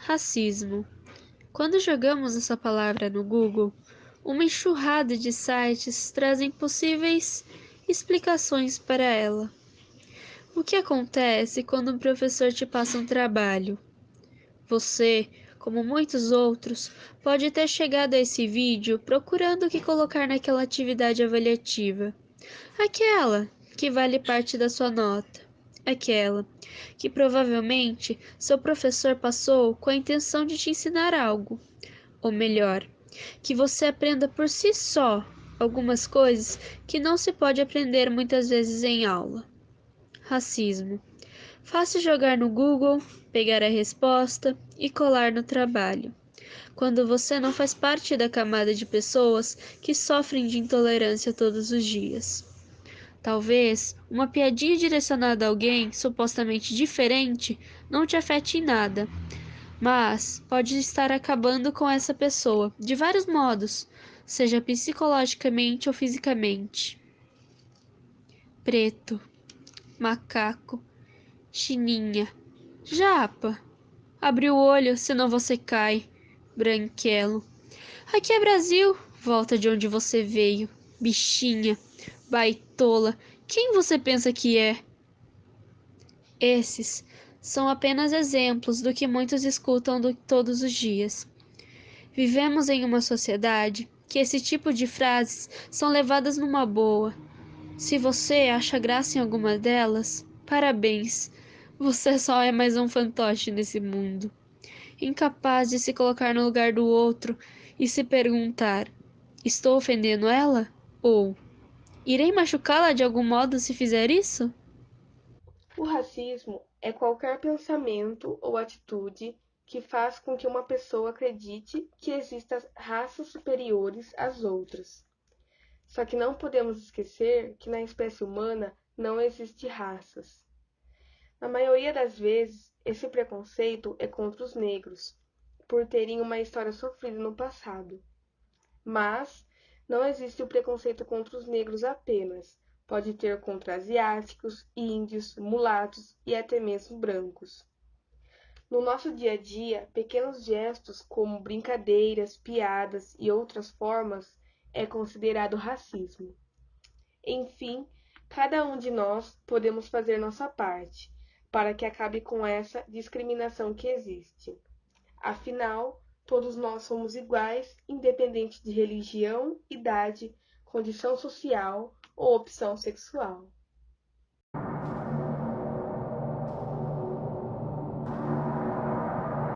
Racismo. Quando jogamos essa palavra no Google, uma enxurrada de sites trazem possíveis explicações para ela. O que acontece quando um professor te passa um trabalho? Você, como muitos outros, pode ter chegado a esse vídeo procurando o que colocar naquela atividade avaliativa. Aquela que vale parte da sua nota. Aquela que provavelmente seu professor passou com a intenção de te ensinar algo. Ou melhor, que você aprenda por si só algumas coisas que não se pode aprender muitas vezes em aula. Racismo. Fácil jogar no Google, pegar a resposta e colar no trabalho, quando você não faz parte da camada de pessoas que sofrem de intolerância todos os dias. Talvez uma piadinha direcionada a alguém supostamente diferente não te afete em nada, mas pode estar acabando com essa pessoa de vários modos, seja psicologicamente ou fisicamente. Preto, macaco, chininha, japa. Abre o olho, senão você cai. Branquelo. Aqui é Brasil, volta de onde você veio. Bichinha, baitola, quem você pensa que é? Esses são apenas exemplos do que muitos escutam todos os dias. Vivemos em uma sociedade que esse tipo de frases são levadas numa boa. Se você acha graça em alguma delas, parabéns. Você só é mais um fantoche nesse mundo, incapaz de se colocar no lugar do outro e se perguntar: estou ofendendo ela? Ou irei machucá-la de algum modo se fizer isso? O racismo é qualquer pensamento ou atitude que faz com que uma pessoa acredite que existam raças superiores às outras. Só que não podemos esquecer que na espécie humana não existe raças. Na maioria das vezes, esse preconceito é contra os negros, por terem uma história sofrida no passado. Mas não existe o preconceito contra os negros apenas. Pode ter contra asiáticos, índios, mulatos e até mesmo brancos. No nosso dia a dia, pequenos gestos como brincadeiras, piadas e outras formas é considerado racismo. Enfim, cada um de nós podemos fazer nossa parte para que acabe com essa discriminação que existe. Afinal, todos nós somos iguais, independente de religião, idade, condição social ou opção sexual.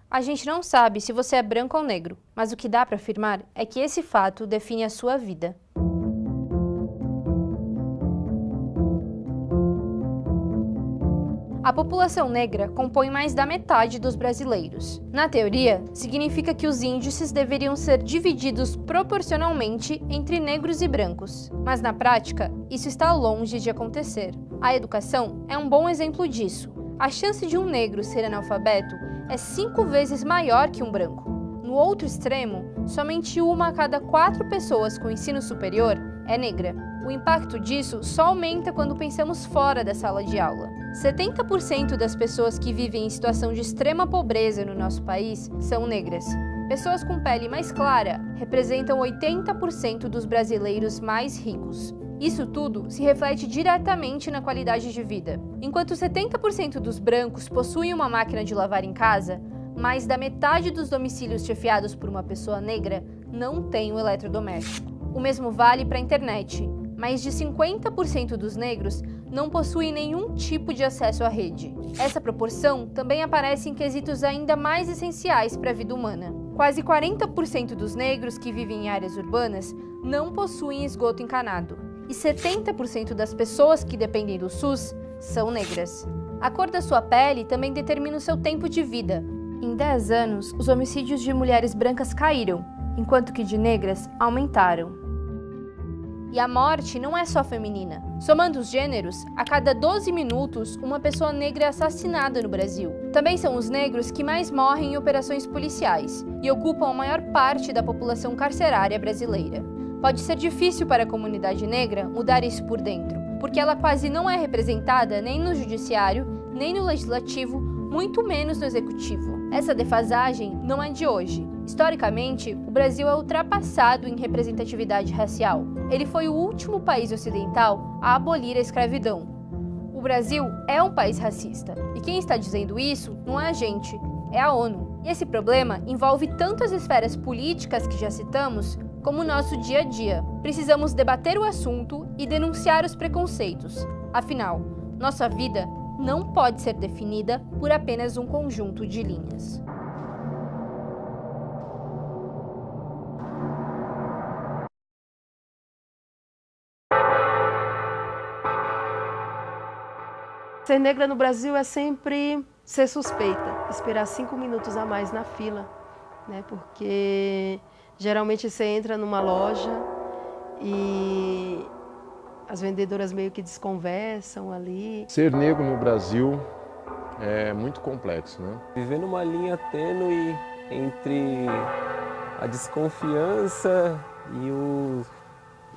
A gente não sabe se você é branco ou negro, mas o que dá para afirmar é que esse fato define a sua vida. A população negra compõe mais da metade dos brasileiros. Na teoria, significa que os índices deveriam ser divididos proporcionalmente entre negros e brancos, mas na prática, isso está longe de acontecer. A educação é um bom exemplo disso. A chance de um negro ser analfabeto é 5 vezes maior que um branco. No outro extremo, somente 1 a cada 4 pessoas com ensino superior é negra. O impacto disso só aumenta quando pensamos fora da sala de aula. 70% das pessoas que vivem em situação de extrema pobreza no nosso país são negras. Pessoas com pele mais clara representam 80% dos brasileiros mais ricos. Isso tudo se reflete diretamente na qualidade de vida. Enquanto 70% dos brancos possuem uma máquina de lavar em casa, mais da metade dos domicílios chefiados por uma pessoa negra não tem um eletrodoméstico. O mesmo vale para a internet. Mais de 50% dos negros não possuem nenhum tipo de acesso à rede. Essa proporção também aparece em quesitos ainda mais essenciais para a vida humana. Quase 40% dos negros que vivem em áreas urbanas não possuem esgoto encanado. E 70% das pessoas que dependem do SUS são negras. A cor da sua pele também determina o seu tempo de vida. Em 10 anos, os homicídios de mulheres brancas caíram, enquanto que de negras aumentaram. E a morte não é só feminina. Somando os gêneros, a cada 12 minutos, uma pessoa negra é assassinada no Brasil. Também são os negros que mais morrem em operações policiais e ocupam a maior parte da população carcerária brasileira. Pode ser difícil para a comunidade negra mudar isso por dentro, porque ela quase não é representada nem no judiciário, nem no legislativo muito menos no executivo. Essa defasagem não é de hoje. Historicamente, o Brasil é ultrapassado em representatividade racial. Ele foi o último país ocidental a abolir a escravidão. O Brasil é um país racista, e quem está dizendo isso não é a gente, é a ONU. E esse problema envolve tanto as esferas políticas que já citamos, como o nosso dia a dia. Precisamos debater o assunto e denunciar os preconceitos. Afinal, nossa vida não pode ser definida por apenas um conjunto de linhas. Ser negra no Brasil é sempre ser suspeita, esperar 5 minutos a mais na fila, né? Porque geralmente você entra numa loja e as vendedoras meio que desconversam ali. Ser negro no Brasil é muito complexo, né? Viver numa linha tênue entre a desconfiança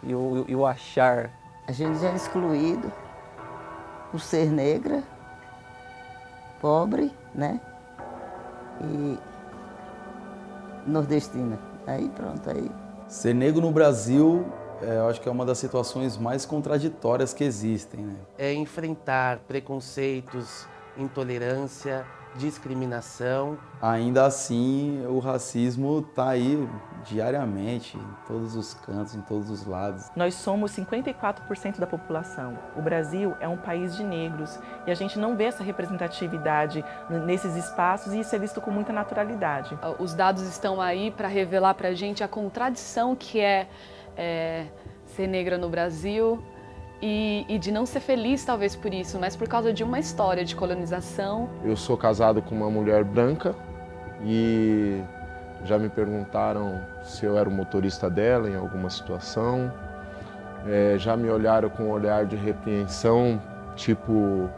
e o achar. A gente já é excluído por ser negra, pobre, né? E nordestina. Aí pronto, aí. Ser negro no Brasil, eu acho que é uma das situações mais contraditórias que existem, né? É enfrentar preconceitos, intolerância, discriminação. Ainda assim, o racismo está aí diariamente, em todos os cantos, em todos os lados. Nós somos 54% da população. O Brasil é um país de negros e a gente não vê essa representatividade nesses espaços e isso é visto com muita naturalidade. Os dados estão aí para revelar para a gente a contradição que é ser negra no Brasil e de não ser feliz talvez por isso, mas por causa de uma história de colonização. Eu sou casado com uma mulher branca e já me perguntaram se eu era o motorista dela em alguma situação. Já me olharam com um olhar de repreensão, tipo,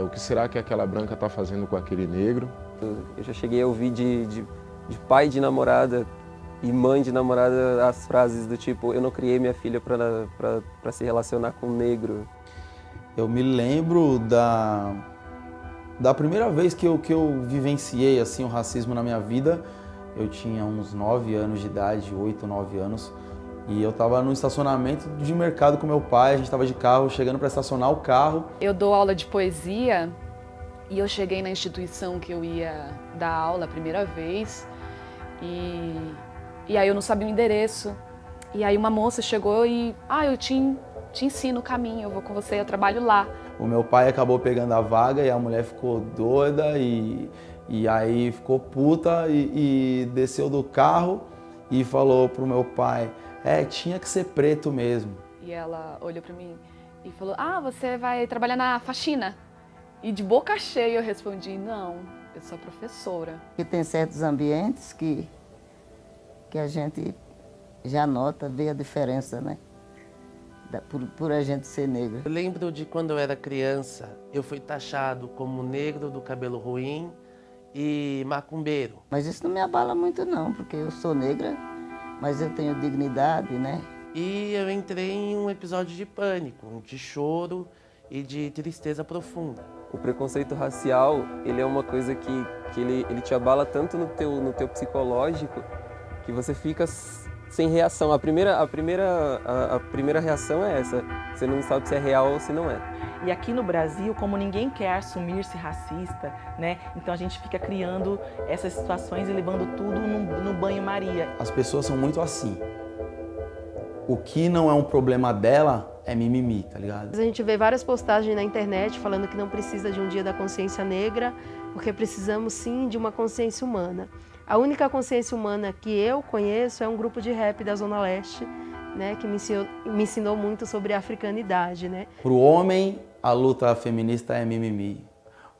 o que será que aquela branca está fazendo com aquele negro? Eu já cheguei a ouvir de pai de namorada e mãe de namorada as frases do tipo, eu não criei minha filha para se relacionar com um negro. Eu me lembro da primeira vez que eu vivenciei assim, o racismo na minha vida. Eu tinha uns 9 anos de idade, 8, 9 anos, e eu estava no estacionamento de mercado com meu pai, a gente estava de carro, chegando para estacionar o carro. Eu dou aula de poesia e eu cheguei na instituição que eu ia dar aula a primeira vez e aí eu não sabia o endereço. E aí uma moça chegou e, eu te ensino o caminho, eu vou com você, eu trabalho lá. O meu pai acabou pegando a vaga e a mulher ficou doida e aí ficou puta e desceu do carro e falou pro meu pai, tinha que ser preto mesmo. E ela olhou pra mim e falou, você vai trabalhar na faxina? E de boca cheia eu respondi, não, eu sou professora. E tem certos ambientes que a gente já nota, vê a diferença, né? Por a gente ser negro. Eu lembro de quando eu era criança, eu fui taxado como negro do cabelo ruim e macumbeiro. Mas isso não me abala muito não, porque eu sou negra, mas eu tenho dignidade, né? E eu entrei em um episódio de pânico, de choro e de tristeza profunda. O preconceito racial, ele é uma coisa que ele te abala tanto no teu psicológico que você fica sem reação. A primeira reação é essa, você não sabe se é real ou se não é. E aqui no Brasil, como ninguém quer assumir-se racista, né? Então a gente fica criando essas situações e levando tudo no banho-maria. As pessoas são muito assim. O que não é um problema dela é mimimi, tá ligado? A gente vê várias postagens na internet falando que não precisa de um dia da consciência negra, porque precisamos sim de uma consciência humana. A única consciência humana que eu conheço é um grupo de rap da Zona Leste, né, que me ensinou muito sobre a africanidade, né? Pro homem, a luta feminista é mimimi.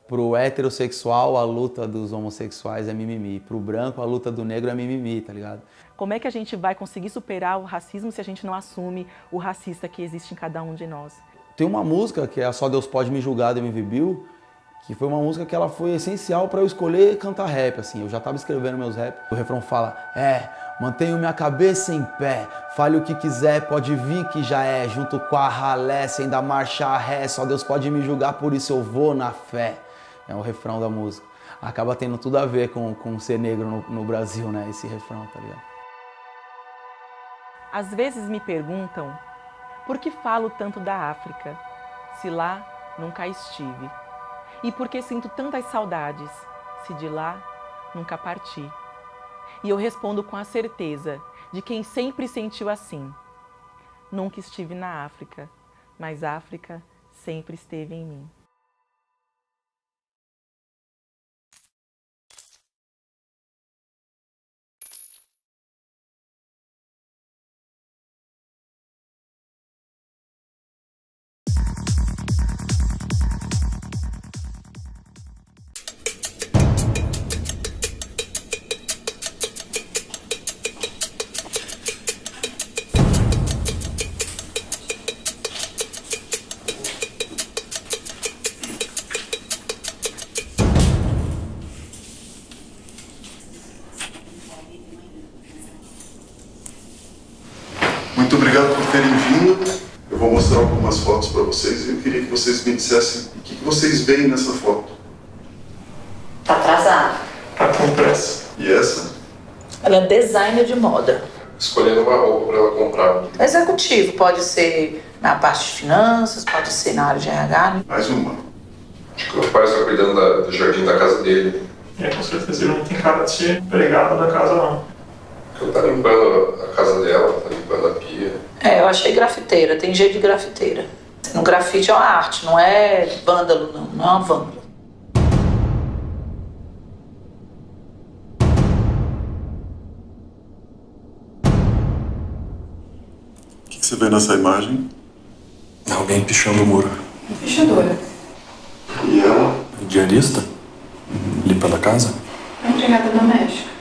Pro heterossexual, a luta dos homossexuais é mimimi. Pro branco, a luta do negro é mimimi, tá ligado? Como é que a gente vai conseguir superar o racismo se a gente não assume o racista que existe em cada um de nós? Tem uma música que é Só Deus Pode Me Julgar, do MV Bill, que foi uma música que ela foi essencial para eu escolher cantar rap, assim. Eu já tava escrevendo meus rap. O refrão fala, mantenho minha cabeça em pé, fale o que quiser, pode vir que já é, junto com a ralé, sem dar marcha ré, só Deus pode me julgar, por isso eu vou na fé. É o refrão da música. Acaba tendo tudo a ver com ser negro no Brasil, né? Esse refrão, tá ligado? Às vezes me perguntam por que falo tanto da África, se lá nunca estive. E por que sinto tantas saudades, se de lá nunca parti. E eu respondo com a certeza de quem sempre sentiu assim. Nunca estive na África, mas a África sempre esteve em mim. Muito obrigado por terem vindo. Eu vou mostrar algumas fotos para vocês e eu queria que vocês me dissessem o que vocês veem nessa foto. Tá atrasado. Tá com pressa. E essa? Ela é designer de moda. Escolhendo uma roupa para ela comprar. Executivo, pode ser na parte de finanças, pode ser na área de RH. Mais uma. Acho que o pai está cuidando do jardim da casa dele. Com certeza ele não tem cara de ser empregado da casa, não. Ele tá limpando a casa dela, tá limpando a pia. Eu achei grafiteira, tem jeito de grafiteira. No grafite é uma arte, não é vândalo, não é uma vândalo. O que você vê nessa imagem? Alguém pichando o muro. Pichadora. E ela? Diarista? Limpando a casa? É empregada doméstica.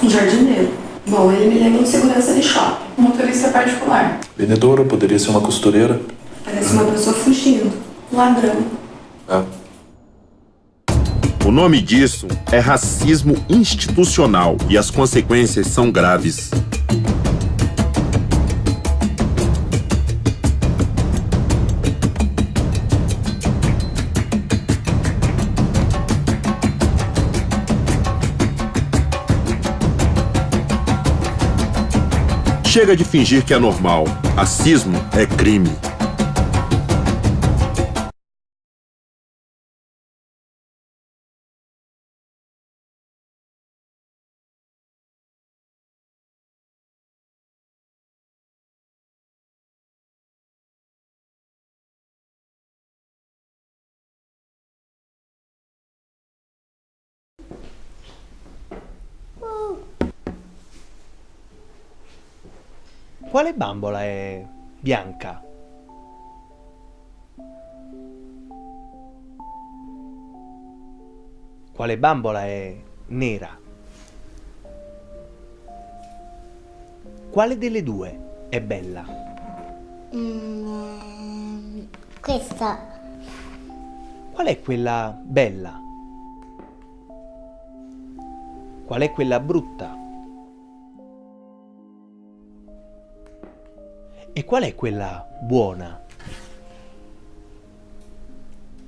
Um jardineiro. Bom, ele me lembra um segurança de shopping. Um motorista particular. Vendedora, poderia ser uma costureira. Parece uma pessoa fugindo. Ladrão. O nome disso é racismo institucional e as consequências são graves. Chega de fingir que é normal. Racismo é crime. Quale bambola è bianca? Quale bambola è nera? Quale delle due è bella? Questa. Qual è quella bella? Qual è quella brutta? E qual è quella buona?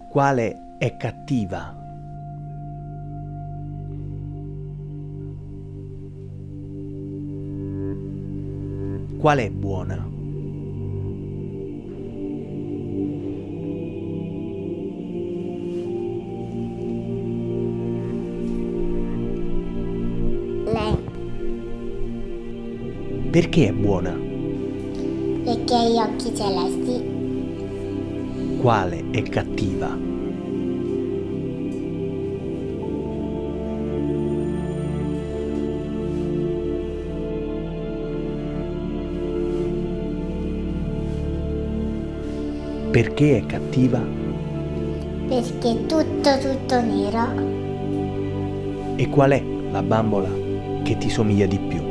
Quale è cattiva? Qual è buona? Lei. Perché è buona? Perché ha gli occhi celesti. Quale è cattiva? Perché è cattiva? Perché è tutto nero. E qual è la bambola che ti somiglia di più?